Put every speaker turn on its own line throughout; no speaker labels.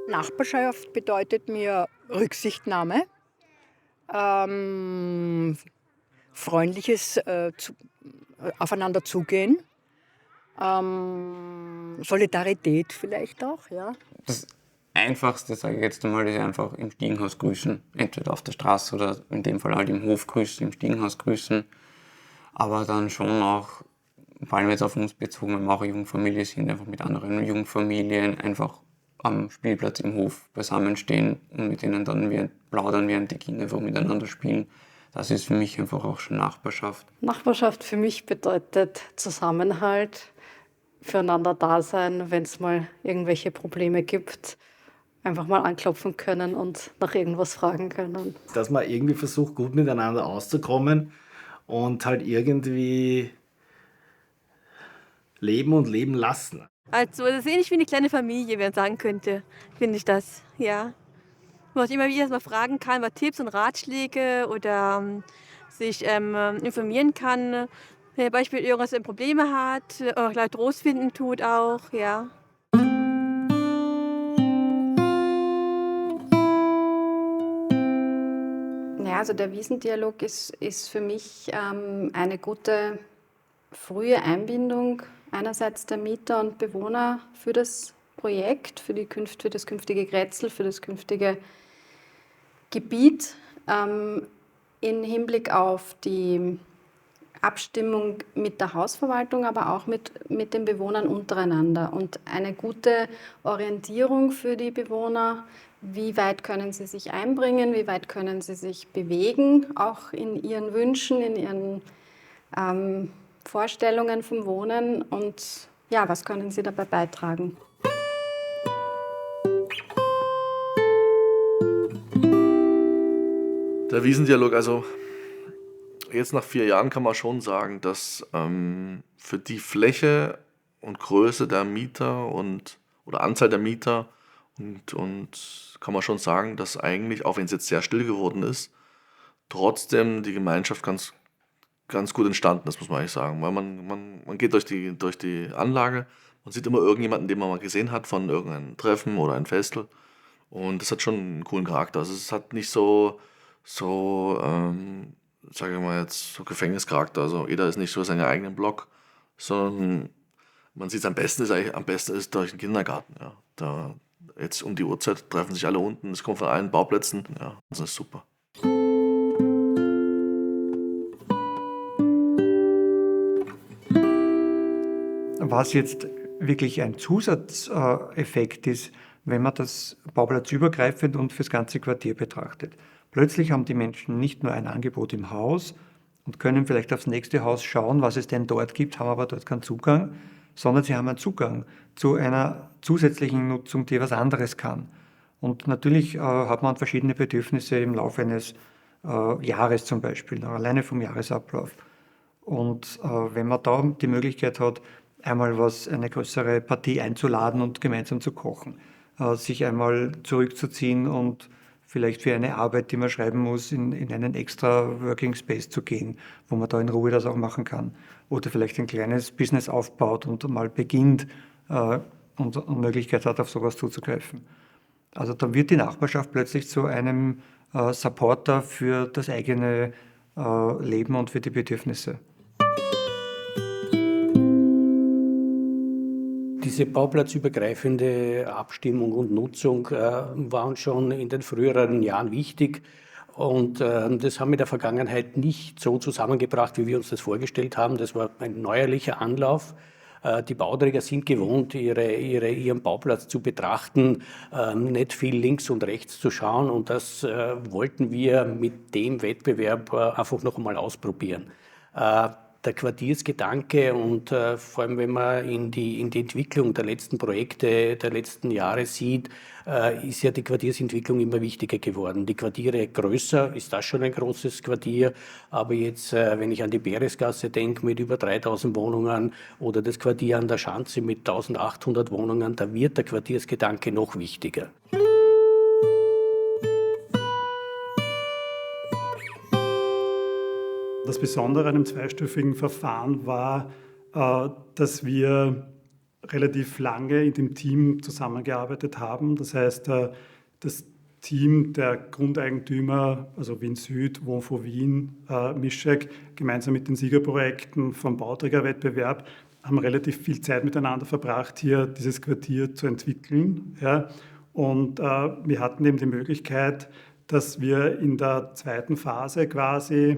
Nachbarschaft bedeutet mir Rücksichtnahme, ähm, freundliches Aufeinander zugehen, Solidarität vielleicht auch, ja.
Das Einfachste, sage ich jetzt einmal, ist einfach im Stiegenhaus grüßen. Entweder auf der Straße oder in dem Fall halt im Hof grüßen, im Stiegenhaus grüßen. Aber dann schon auch, vor allem jetzt auf uns bezogen, wenn wir auch Jungfamilie sind, einfach mit anderen Jungfamilien einfach am Spielplatz im Hof beisammenstehen und mit denen dann wir plaudern, während die Kinder einfach miteinander spielen. Das ist für mich einfach auch schon Nachbarschaft.
Nachbarschaft für mich bedeutet Zusammenhalt, füreinander da sein, wenn es mal irgendwelche Probleme gibt, einfach mal anklopfen können und nach irgendwas fragen können.
Dass man irgendwie versucht, gut miteinander auszukommen und halt irgendwie leben und leben lassen.
Also das ist ähnlich wie eine kleine Familie, wie man sagen könnte, finde ich das, ja. Wo man immer wieder mal fragen kann, mal Tipps und Ratschläge oder sich informieren kann, wenn er beispielsweise irgendwas Probleme hat, gleich Trost finden tut auch, ja.
Ja, also der Wiesendialog ist für mich eine gute frühe Einbindung einerseits der Mieter und Bewohner für das Projekt, für das künftige Grätzl, für das künftige Gebiet, im Hinblick auf die Abstimmung mit der Hausverwaltung, aber auch mit den Bewohnern untereinander und eine gute Orientierung für die Bewohner. Wie weit können sie sich einbringen, wie weit können sie sich bewegen, auch in ihren Wünschen, in ihren Vorstellungen vom Wohnen und ja, was können sie dabei beitragen?
Der Wiesendialog, also jetzt nach 4 Jahren kann man schon sagen, dass für die Fläche und Größe der Mieter oder Anzahl der Mieter und kann man schon sagen, dass eigentlich, auch wenn es jetzt sehr still geworden ist, trotzdem die Gemeinschaft ganz gut entstanden ist, muss man eigentlich sagen. Weil man geht durch die Anlage, man sieht immer irgendjemanden, den man mal gesehen hat von irgendeinem Treffen oder einem Festel. Und das hat schon einen coolen Charakter. Also es hat nicht sage ich mal jetzt, so Gefängnischarakter. Also jeder ist nicht so seinen eigenen Block, sondern man sieht es am besten ist durch den Kindergarten. Ja. Da jetzt um die Uhrzeit treffen sich alle unten, es kommt von allen Bauplätzen. Ja, das ist super.
Was jetzt wirklich ein Zusatzeffekt ist, wenn man das bauplatzübergreifend und fürs ganze Quartier betrachtet. Plötzlich haben die Menschen nicht nur ein Angebot im Haus und können vielleicht aufs nächste Haus schauen, was es denn dort gibt, haben aber dort keinen Zugang, sondern sie haben einen Zugang zu einer zusätzlichen Nutzung, die was anderes kann. Und natürlich hat man verschiedene Bedürfnisse im Laufe eines Jahres zum Beispiel, alleine vom Jahresablauf. Und wenn man da die Möglichkeit hat, einmal eine größere Partie einzuladen und gemeinsam zu kochen, sich einmal zurückzuziehen und vielleicht für eine Arbeit, die man schreiben muss, in einen extra Working Space zu gehen, wo man da in Ruhe das auch machen kann. Oder vielleicht ein kleines Business aufbaut und mal beginnt und Möglichkeit hat, auf sowas zuzugreifen. Also dann wird die Nachbarschaft plötzlich zu einem Supporter für das eigene Leben und für die Bedürfnisse.
Diese bauplatzübergreifende Abstimmung und Nutzung war uns schon in den früheren Jahren wichtig. Und das haben wir in der Vergangenheit nicht so zusammengebracht, wie wir uns das vorgestellt haben. Das war ein neuerlicher Anlauf. Die Bauträger sind gewohnt, ihren Bauplatz zu betrachten, nicht viel links und rechts zu schauen. Und das wollten wir mit dem Wettbewerb einfach noch einmal ausprobieren. Der Quartiersgedanke und vor allem, wenn man in die Entwicklung der letzten Projekte der letzten Jahre sieht, ist ja die Quartiersentwicklung immer wichtiger geworden. Die Quartiere größer, ist das schon ein großes Quartier, aber jetzt, wenn ich an die Beresgasse denke mit über 3000 Wohnungen oder das Quartier an der Schanze mit 1800 Wohnungen, da wird der Quartiersgedanke noch wichtiger.
Das Besondere an dem zweistufigen Verfahren war, dass wir relativ lange in dem Team zusammengearbeitet haben. Das heißt, das Team der Grundeigentümer, also Wien Süd, Wohnfonds Wien, Mischek, gemeinsam mit den Siegerprojekten vom Bauträgerwettbewerb, haben relativ viel Zeit miteinander verbracht, hier dieses Quartier zu entwickeln. Ja. Und wir hatten eben die Möglichkeit, dass wir in der zweiten Phase quasi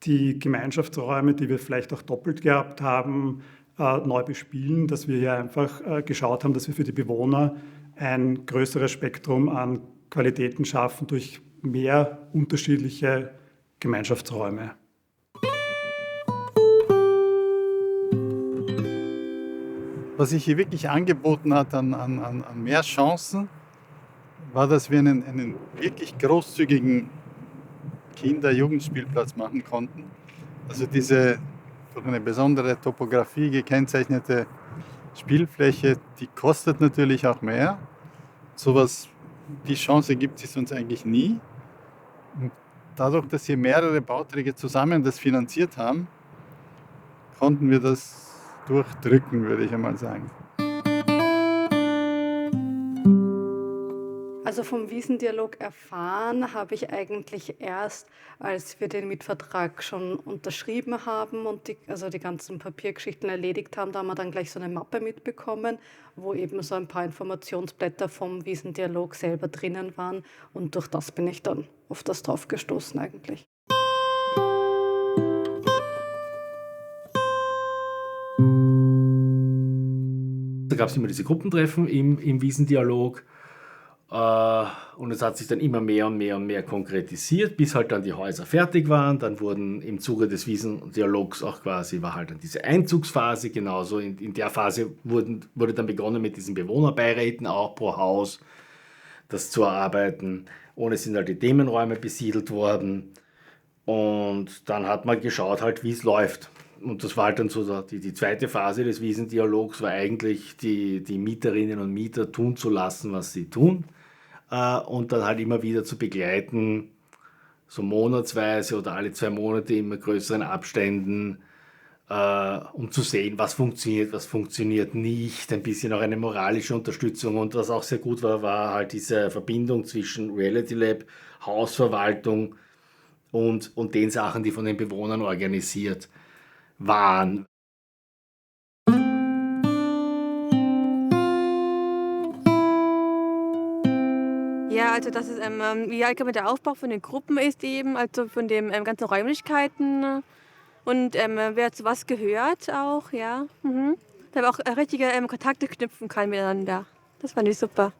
die Gemeinschaftsräume, die wir vielleicht auch doppelt gehabt haben, neu bespielen, dass wir hier einfach geschaut haben, dass wir für die Bewohner ein größeres Spektrum an Qualitäten schaffen durch mehr unterschiedliche Gemeinschaftsräume.
Was sich hier wirklich angeboten hat an mehr Chancen, war, dass wir einen wirklich großzügigen Kinder-Jugendspielplatz machen konnten. Also diese durch eine besondere Topografie gekennzeichnete Spielfläche, die kostet natürlich auch mehr. Die Chance gibt es uns eigentlich nie. Und dadurch, dass hier mehrere Bauträger zusammen das finanziert haben, konnten wir das durchdrücken, würde ich einmal sagen.
Also vom Wiesendialog erfahren habe ich eigentlich erst, als wir den Mietvertrag schon unterschrieben haben und die ganzen Papiergeschichten erledigt haben. Da haben wir dann gleich so eine Mappe mitbekommen, wo eben so ein paar Informationsblätter vom Wiesendialog selber drinnen waren. Und durch das bin ich dann auf das drauf gestoßen eigentlich.
Da gab es immer diese Gruppentreffen im Wiesendialog. Und es hat sich dann immer mehr und mehr konkretisiert, bis halt dann die Häuser fertig waren. Dann wurden im Zuge des Wiesendialogs auch quasi, war halt dann diese Einzugsphase, genauso in der Phase wurde dann begonnen mit diesen Bewohnerbeiräten auch pro Haus, das zu erarbeiten. Und es sind halt die Themenräume besiedelt worden. Und dann hat man geschaut halt, wie es läuft. Und das war halt dann so, die zweite Phase des Wiesendialogs war eigentlich, die Mieterinnen und Mieter tun zu lassen, was sie tun. Und dann halt immer wieder zu begleiten, so monatsweise oder alle 2 Monate in immer größeren Abständen, um zu sehen, was funktioniert nicht. Ein bisschen auch eine moralische Unterstützung. Und was auch sehr gut war halt diese Verbindung zwischen Reality Lab, Hausverwaltung und den Sachen, die von den Bewohnern organisiert waren.
Ja, also das ist, wie allgemein der Aufbau von den Gruppen ist eben, also von den ganzen Räumlichkeiten und wer zu was gehört auch, ja. Da man auch richtige Kontakte knüpfen kann miteinander. Das fand ich super.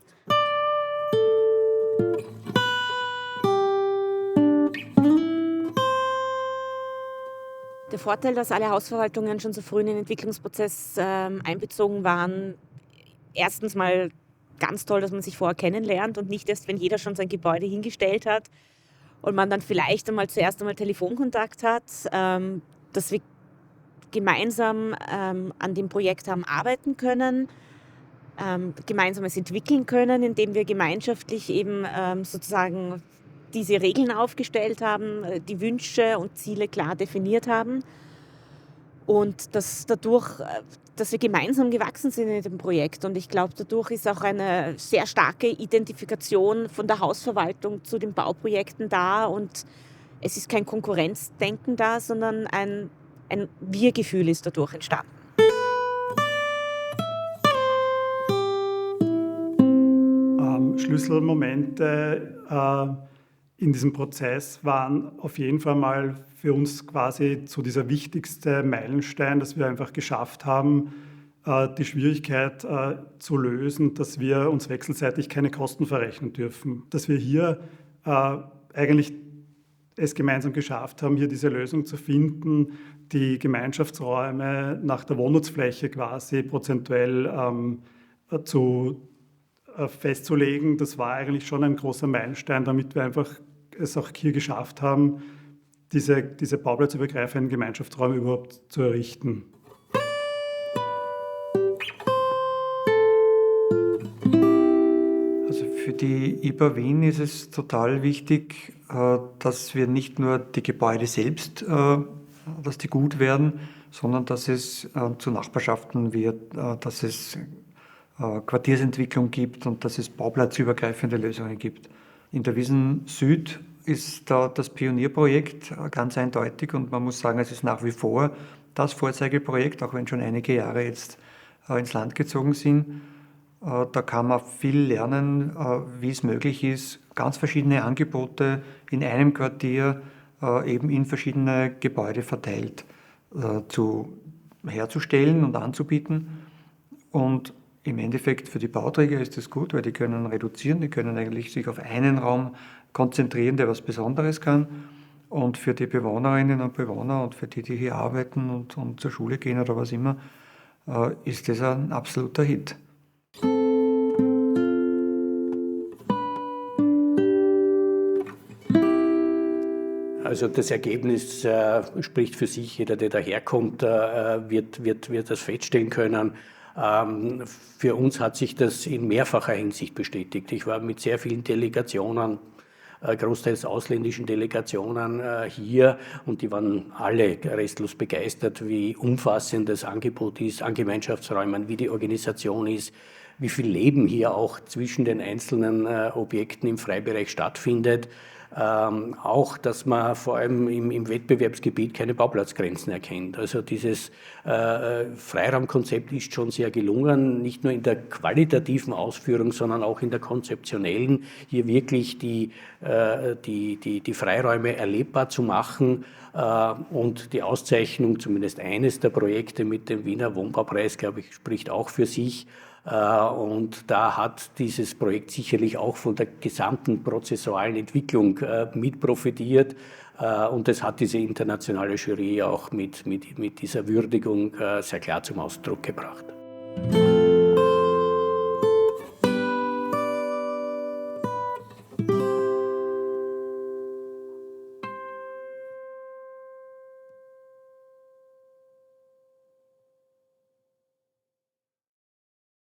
Der Vorteil, dass alle Hausverwaltungen schon so früh in den Entwicklungsprozess einbezogen waren, erstens mal ganz toll, dass man sich vorher kennenlernt und nicht erst, wenn jeder schon sein Gebäude hingestellt hat und man dann vielleicht zuerst einmal Telefonkontakt hat, dass wir gemeinsam an dem Projekt haben arbeiten können, gemeinsam es entwickeln können, indem wir gemeinschaftlich eben sozusagen diese Regeln aufgestellt haben, die Wünsche und Ziele klar definiert haben und dass wir gemeinsam gewachsen sind in dem Projekt. Und ich glaube, dadurch ist auch eine sehr starke Identifikation von der Hausverwaltung zu den Bauprojekten da und es ist kein Konkurrenzdenken da, sondern ein Wir-Gefühl ist dadurch entstanden.
Schlüsselmomente in diesem Prozess waren auf jeden Fall mal für uns quasi so dieser wichtigste Meilenstein, dass wir einfach geschafft haben, die Schwierigkeit zu lösen, dass wir uns wechselseitig keine Kosten verrechnen dürfen. Dass wir hier eigentlich es gemeinsam geschafft haben, hier diese Lösung zu finden, die Gemeinschaftsräume nach der Wohnnutzfläche quasi prozentuell festzulegen, das war eigentlich schon ein großer Meilenstein, damit wir einfach es auch hier geschafft haben, diese bauplatzübergreifenden Gemeinschaftsräume überhaupt zu errichten.
Also für die IBA Wien ist es total wichtig, dass wir nicht nur die Gebäude selbst, dass die gut werden, sondern dass es zu Nachbarschaften wird, dass es Quartiersentwicklung gibt und dass es bauplatzübergreifende Lösungen gibt. In der Wiesn Süd ist da das Pionierprojekt ganz eindeutig und man muss sagen, es ist nach wie vor das Vorzeigeprojekt, auch wenn schon einige Jahre jetzt ins Land gezogen sind. Da kann man viel lernen, wie es möglich ist, ganz verschiedene Angebote in einem Quartier eben in verschiedene Gebäude verteilt herzustellen und anzubieten. Und im Endeffekt für die Bauträger ist das gut, weil die können reduzieren, die können eigentlich sich auf einen Raum konzentrieren, der was Besonderes kann. Und für die Bewohnerinnen und Bewohner und für die, die hier arbeiten und zur Schule gehen oder was immer, ist das ein absoluter Hit.
Also das Ergebnis spricht für sich. Jeder, der daherkommt, wird das feststellen können. Für uns hat sich das in mehrfacher Hinsicht bestätigt. Ich war mit sehr vielen Delegationen, großteils ausländischen Delegationen hier und die waren alle restlos begeistert, wie umfassend das Angebot ist an Gemeinschaftsräumen, wie die Organisation ist, wie viel Leben hier auch zwischen den einzelnen Objekten im Freibereich stattfindet. Auch, dass man vor allem im Wettbewerbsgebiet keine Bauplatzgrenzen erkennt. Also dieses Freiraumkonzept ist schon sehr gelungen, nicht nur in der qualitativen Ausführung, sondern auch in der konzeptionellen, hier wirklich die Freiräume erlebbar zu machen. Und die Auszeichnung, zumindest eines der Projekte mit dem Wiener Wohnbaupreis, glaube ich, spricht auch für sich. Und da hat dieses Projekt sicherlich auch von der gesamten prozessualen Entwicklung mit profitiert. Und das hat diese internationale Jury auch mit dieser Würdigung sehr klar zum Ausdruck gebracht.